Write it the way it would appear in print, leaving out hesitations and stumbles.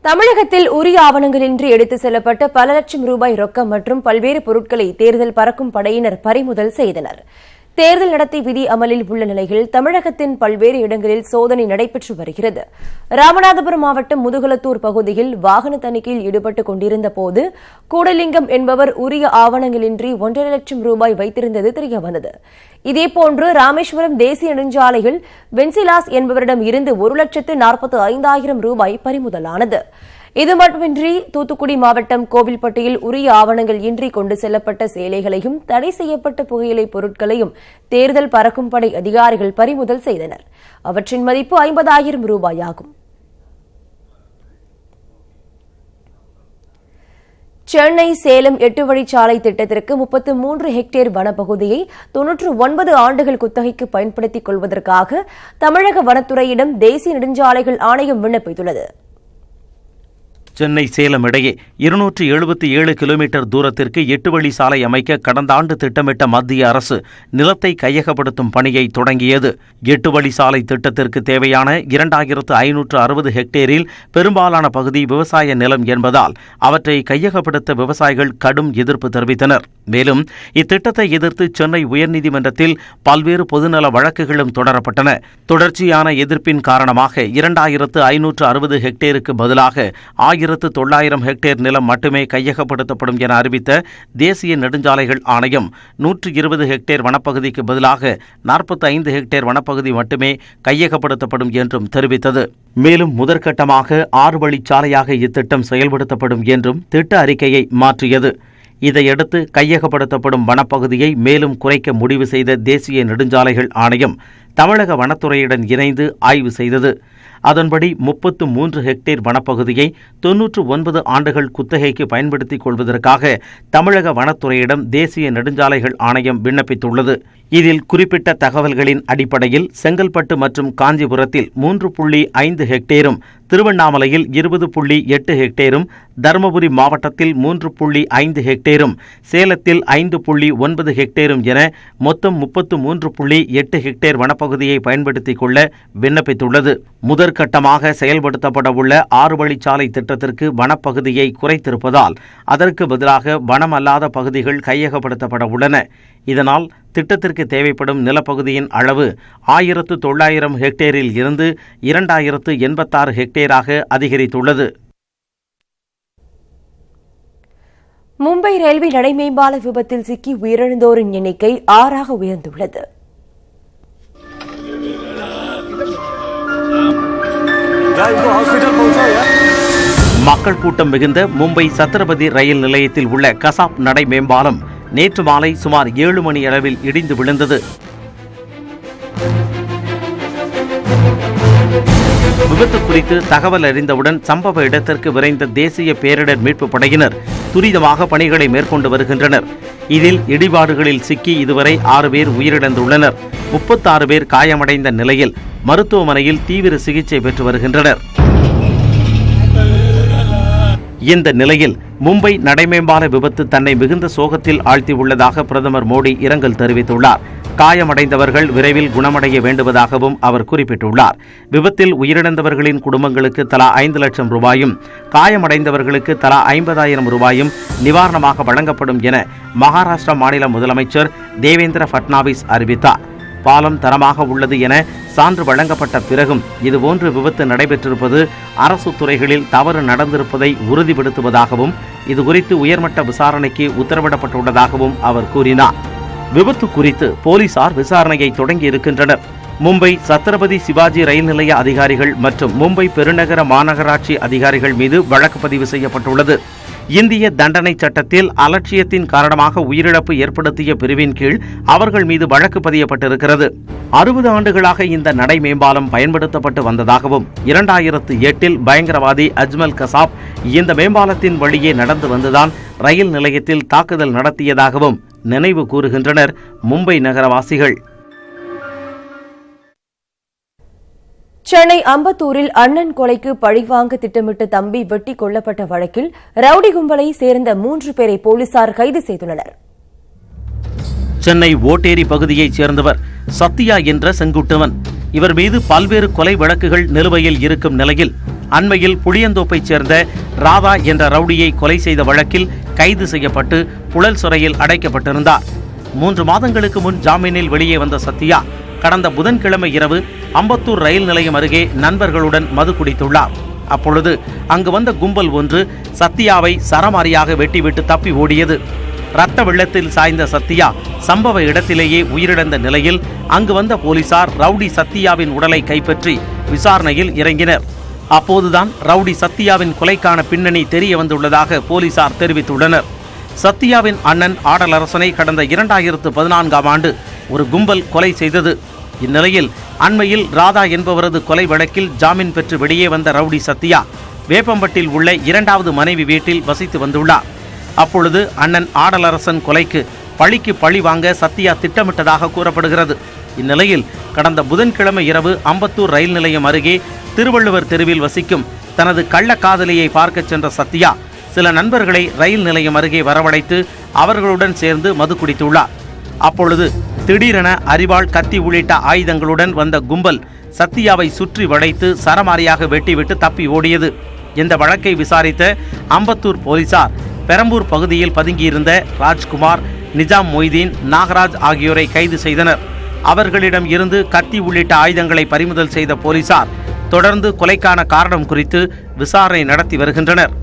தமிழகத்தில் உரிய ஆவணங்களின்றி எடுத்துச் செல்லப்பட்ட பல லட்சம் ரூபாய் ரொக்கம் மற்றும் பல்வேறு பொருட்களை தேர்தல் பறக்கும் படையினர் பறிமுதல் செய்தனர். தேர்தல் நடத்தை விதி அமலில் உள்ள நிலையில் தமிழகத்தின் பல்வேறு இடங்களில் சோதனை நடைபெற்று வருகிறது. ராமநாதபுரம் மாவட்டம் முதுகுளத்தூர் பகுதியில் வாகன தணிக்கையில் ஈடுபட்டுக் கொண்டிருந்த போது கூடலிங்கம் என்பவர் உரிய ஆவணங்களின்றி 1.5 லட்சம் ரூபாய் வைத்திருந்தது தெரியவந்தது. இதேபோன்று ராமேஸ்வரம் தேசிய நெடுஞ்சாலையில் வென்சிலாஸ் என்பவரிடம் இருந்து 1,45,000 ரூபாய் பறிமுதலானது. இது மட்டுமின்றி தூத்துக்குடி மாவட்டம் கோவில்பட்டியில் உரிய ஆவணங்கள் இன்றி கொண்டு செல்லப்பட்ட சேலைகளையும் தடை செய்யப்பட்ட புகையிலை பொருட்களையும் தேர்தல் பறக்கும் படை அதிகாரிகள் பறிமுதல் செய்தனர். அவற்றின் மதிப்பு 50,000 ரூபாயாகும். சென்னை சேலம் 8 வழிச்சாலை திட்டத்திற்கு 33 ஹெக்டேர் வனப்பகுதியை 99 ஆண்டுகள் குத்தகைக்கு பயன்படுத்திக் கொள்வதற்காக தமிழக வனத்துறையிடம் தேசிய நெடுஞ்சாலைகள் ஆணையம் விண்ணப்பித்துள்ளது. சென்னை சேலம் இடையே 277 கிலோமீட்டர் தூரத்திற்கு 8 வழி சாலை அமைக்க கடந்த ஆண்டு திட்டமிட்ட மத்திய அரசு நிலத்தை கையகப்படுத்தும் பணியை தொடங்கியது. 8 வழி சாலை திட்டத்திற்கு தேவையான 2,560 ஹெக்டேரில் பெரும்பாலான பகுதி விவசாய நிலம் என்பதால் அவற்றை கையகப்படுத்த விவசாயிகள் கடும் எதிர்ப்பு தெரிவித்தனர். மேலும் இத்திட்டத்தை எதிர்த்து சென்னை உயர்நீதிமன்றத்தில் பல்வேறு பொதுநல வழக்குகளும் தொடரப்பட்டன. தொடர்ச்சியான எதிர்ப்பின் காரணமாக 2,560 ஹெக்டேருக்கு பதிலாக 1,900 ஹெக்டேர் நிலம் மட்டுமே கையகப்படுத்தப்படும் என அறிவித்த தேசிய நெடுஞ்சாலைகள் ஆணையம் 120 ஹெக்டேர் வனப்பகுதிக்கு பதிலாக 45 ஹெக்டேர் வனப்பகுதி மட்டுமே கையகப்படுத்தப்படும் என்றும் தெரிவித்தது. மேலும் முதற்கட்டமாக 6 வழிச்சாலையாக இத்திட்டம் செயல்படுத்தப்படும் என்றும் திட்ட அறிக்கையை மாற்றியது. இதையடுத்து கையகப்படுத்தப்படும் வனப்பகுதியை மேலும் குறைக்க முடிவு செய்த தேசிய நெடுஞ்சாலைகள் ஆணையம் தமிழக வனத்துறையுடன் இணைந்து ஆய்வு செய்தது. அதன்படி 33 ஹெக்டேர் வனப்பகுதியை 99 ஆண்டுகள் குத்தகைக்கு பயன்படுத்திக் கொள்வதற்காக தமிழக வனத்துறையிடம் தேசிய நெடுஞ்சாலைகள் ஆணையம் விண்ணப்பித்துள்ளது. இதில் குறிப்பிட்ட தகவல்களின் அடிப்படையில் செங்கல்பட்டு மற்றும் காஞ்சிபுரத்தில் 3.5 ஹெக்டேரும், திருவண்ணாமலையில் 20.8 ஹெக்டேரும், தருமபுரி மாவட்டத்தில் 3.5 ஹெக்டேரும், சேலத்தில் 5.9 ஹெக்டேரும் என மொத்தம் 33.8 ஹெக்டேர் வனப்பகுதியை பயன்படுத்திக் கொள்ள விண்ணப்பித்துள்ளது. முதற்கட்டமாக செயல்படுத்தப்பட உள்ள 6 வழிச்சாலை திட்டத்திற்கு வனப்பகுதியை குறைத்திருப்பதால் அதற்கு பதிலாக வனம் அல்லாத பகுதிகள் கையகப்படுத்தப்பட உள்ளன. இதனால் திட்டத்திற்கு தேவைப்படும் நிலப்பகுதியின் அளவு 1,900 ஹெக்டேரில் இருந்து 2,086 ஹெக்டேராக அதிகரித்துள்ளது. மும்பை ரயில்வே நடைமேம்பால விபத்தில் சிக்கி உயிரிழந்தோரின் எண்ணிக்கை 6ஆக உயர்ந்துள்ளது. மக்கள் கூட்டம் மிகுந்த மும்பை சத்ரபதி ரயில் நிலையத்தில் உள்ள கசாப் நடை மேம்பாலம் நேற்று மாலை சுமார் 7 மணி அளவில் இடிந்து விழுந்தது. விபத்து குறித்து தகவல் அறிந்தவுடன் சம்பவ இடத்திற்கு விரைந்த தேசிய பேரிடர் மீட்புப் படையினர் துரிதமாக பணிகளை மேற்கொண்டு வருகின்றனர். இதில் இடிபாடுகளில் சிக்கி இதுவரை 6 பேர் உயிரிழந்துள்ளனர். 36 பேர் காயமடைந்த நிலையில் மருத்துவமனையில் தீவிர சிகிச்சை பெற்று வருகின்றனர். இந்த நிலையில் மும்பை நடைமேம்பால விபத்து தன்னை மிகுந்த சோகத்தில் ஆழ்த்தியுள்ளதாக பிரதமர் மோடி இரங்கல் தெரிவித்துள்ளார். காயமடைந்தவர்கள் விரைவில் குணமடைய வேண்டுவதாகவும் அவர் குறிப்பிட்டுள்ளார். விபத்தில் உயிரிழந்தவர்களின் குடும்பங்களுக்கு தலா 5 லட்சம் ரூபாயும், காயமடைந்தவர்களுக்கு தலா 50,000 ரூபாயும் நிவாரணமாக வழங்கப்படும் என மகாராஷ்டிரா மாநில முதலமைச்சர் தேவேந்திர பட்னாவிஸ் அறிவித்தார். பாலம் தரமாக உள்ளது என சான்று வழங்கப்பட்ட பிறகும் இதுபோன்று விபத்து நடைபெற்றிருப்பது அரசு துறைகளில் தவறு நடந்திருப்பதை உறுதிப்படுத்துவதாகவும் இதுகுறித்து உயர்மட்ட விசாரணைக்கு உத்தரவிடப்பட்டுள்ளதாகவும் அவர் கூறினார். விபத்து குறித்து போலீசார் விசாரணையை தொடங்கி இருக்கின்றனர். மும்பை சத்ரபதி சிவாஜி ரயில் நிலைய அதிகாரிகள் மற்றும் மும்பை பெருநகர மாநகராட்சி அதிகாரிகள் மீது வழக்கு பதிவு செய்யப்பட்டுள்ளது. இந்திய தண்டனை சட்டத்தில் அலட்சியத்தின் காரணமாக உயிரிழப்பு ஏற்படுத்திய பிரிவின் கீழ் அவர்கள் மீது வழக்கு பதியப்பட்டிருக்கிறது. 60 ஆண்டுகளாக இந்த நடை மேம்பாலம் பயன்படுத்தப்பட்டு வந்ததாகவும் 2008 பயங்கரவாதி அஜ்மல் கசாப் இந்த மேம்பாலத்தின் வழியே நடந்து வந்துதான் ரயில் நிலையத்தில் தாக்குதல் நடத்தியதாகவும் நினைவு கூறுகின்றனர் மும்பை நகரவாசிகள். சென்னை அம்பத்தூரில் அண்ணன் கொலைக்கு பழிவாங்க திட்டமிட்ட தம்பி வெட்டி கொல்லப்பட்ட வழக்கில் ரவுடி கும்பலை சேர்ந்த 3 பேரை போலீசார் கைது செய்துள்ளனர். சென்னை ஓட்டேரி பகுதியைச் சேர்ந்தவர் சத்யா என்ற செங்குட்டுவன். இவர் மீது பல்வேறு கொலை வழக்குகள் நிலுவையில் இருக்கும் நிலையில் அண்மையில் புளியந்தோப்பைச் சேர்ந்த ராதா என்ற ரவுடியை கொலை செய்த வழக்கில் கைது செய்யப்பட்டு புழல் சிறையில் அடைக்கப்பட்டிருந்தார். 3 மாதங்களுக்கு முன் ஜாமீனில் வெளியே வந்த சத்யா கடந்த புதன்கிழமை இரவு அம்பத்தூர் ரயில் நிலையம் அருகே நண்பர்களுடன் மது குடித்துள்ளார். அப்பொழுது அங்கு வந்த கும்பல் ஒன்று சத்யாவை சரமாரியாக வெட்டிவிட்டு தப்பி ஓடியது. இரத்த வெள்ளத்தில் சாய்ந்த சத்யா சம்பவ இடத்திலேயே உயிரிழந்த நிலையில் அங்கு வந்த போலீசார் ரவுடி சத்யாவின் உடலை கைப்பற்றி விசாரணையில் இறங்கினர். அப்போதுதான் ரவுடி சத்யாவின் கொலைக்கான பின்னணி தெரிய வந்துள்ளதாக போலீசார் தெரிவித்துள்ளனர். சத்யாவின் அண்ணன் ஆடலரசனை கடந்த 2014ஆம் ஆண்டு ஒரு கும்பல் கொலை செய்தது. இந்நிலையில் அண்மையில் ராதா என்பவரது கொலை வழக்கில் ஜாமீன் பெற்று வெளியே வந்த ரவுடி சத்யா வேப்பம்பட்டில் உள்ள 2வது மனைவி வீட்டில் வசித்து வந்துள்ளார். அப்பொழுது அண்ணன் ஆடலரசன் கொலைக்கு பழிக்கு பழி வாங்க சத்யா திட்டமிட்டதாக கூறப்படுகிறது. இந்நிலையில் கடந்த புதன்கிழமை இரவு அம்பத்தூர் ரயில் நிலையம் அருகே திருவள்ளுவர் தெருவில் வசிக்கும் தனது கள்ள காதலியை பார்க்க சென்ற சத்யா சில நண்பர்களை ரயில் நிலையம் அருகே வரவழைத்து அவர்களுடன் சேர்ந்து மது குடித்துள்ளார். அப்பொழுது திடீரென அரிவாள், கத்தி உள்ளிட்ட ஆயுதங்களுடன் வந்த கும்பல் சத்யாவை சுற்றி வளைத்து சரமாரியாக வெட்டிவிட்டு தப்பி ஓடியது. இந்த வழக்கை விசாரித்த அம்பத்தூர் போலீசார் பெரம்பூர் பகுதியில் பதுங்கியிருந்த ராஜ்குமார், நிஜாம் மொய்தீன், நாகராஜ் ஆகியோரை கைது செய்தனர். அவர்களிடம் இருந்து கத்தி உள்ளிட்ட ஆயுதங்களை பறிமுதல் செய்த போலீசார் தொடர்ந்து கொலைக்கான காரணம் குறித்து விசாரணை நடத்தி வருகின்றனர்.